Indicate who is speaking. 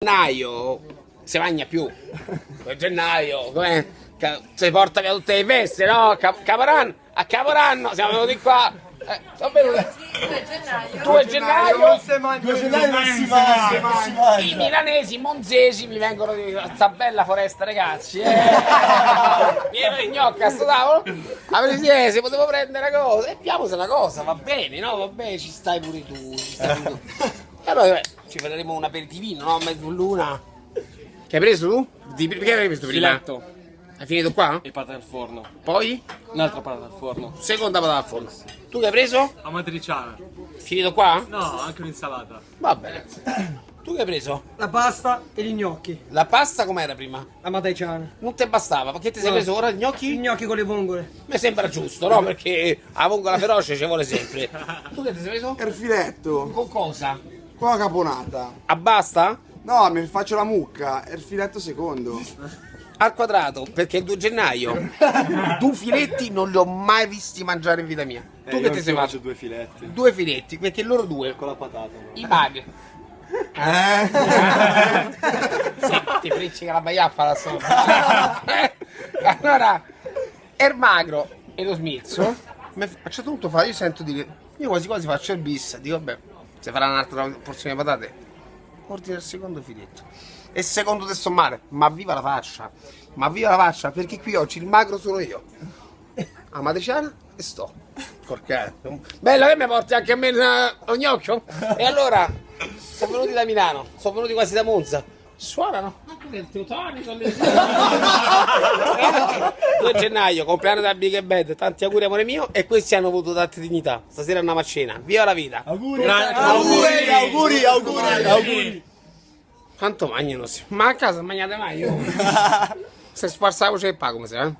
Speaker 1: Gennaio si magna più. Gennaio, come si porta via tutte le feste, no? Caporanno, a Caporanno siamo venuti qua. Sono venuti. 2 gennaio
Speaker 2: non si mangia.
Speaker 1: I milanesi, monzesi mi vengono di questa bella foresta, ragazzi. Pieno di gnocca a sto tavolo. A Presidente, potevo prendere una cosa. E piamosi una cosa, va bene, no? Va bene, ci stai pure tu. E allora ci faremo un aperitivino, no? Mezzo l'una. Che hai preso tu? Che hai preso prima?
Speaker 3: Filetto
Speaker 1: Hai finito qua?
Speaker 3: e patate al forno.
Speaker 1: Poi?
Speaker 3: Un'altra patata al forno.
Speaker 1: Seconda patata al forno. Tu che hai preso?
Speaker 3: Amatriciana.
Speaker 1: Finito qua?
Speaker 3: No, anche un'insalata.
Speaker 1: Va bene. Tu che hai preso?
Speaker 2: La pasta e gli gnocchi.
Speaker 1: La pasta com'era prima?
Speaker 2: La mateciana.
Speaker 1: Non ti bastava, perché ti sei
Speaker 2: No.
Speaker 1: preso ora gli
Speaker 2: Gli
Speaker 1: gnocchi?
Speaker 2: gnocchi con le vongole.
Speaker 1: Mi sembra giusto, no? Perché la vongola feroce ci vuole sempre. Tu che ti sei preso?
Speaker 4: Il filetto
Speaker 1: Con cosa?
Speaker 4: con la caponata.
Speaker 1: A basta?
Speaker 4: No, mi faccio la mucca. Il filetto secondo.
Speaker 1: Al quadrato, perché è il 2 gennaio. 2 filetti non li ho mai visti mangiare in vita mia. Tu che ti sei fatto?
Speaker 3: 2 filetti.
Speaker 1: 2 filetti, perché loro 2.
Speaker 3: Con la patata.
Speaker 1: I mag. Ti freccica la baiaffa là sopra. Allora, il magro e lo smilzo. A un certo punto io sento dire, io quasi quasi faccio il bis. Dico, vabbè, se farà un'altra porzione di patate, ordina il secondo filetto. E secondo te sto male, ma viva la faccia. Ma viva la faccia, perché qui oggi il magro sono io. Amatriciana e sto. Porca. Bello che mi porti anche a me lo gnocchio? E allora, sono venuti da Milano, sono venuti quasi da Monza. Suonano anche del teutonico. 2 gennaio, compleanno da Big Bad, tanti auguri amore mio, e questi hanno avuto tante dignità. Stasera andiamo a cena. Viva la vita!
Speaker 3: Auguri.
Speaker 1: Quanto mangiano? Ma a casa non mangiate mai io? Se sparsa la voce che pago, come se,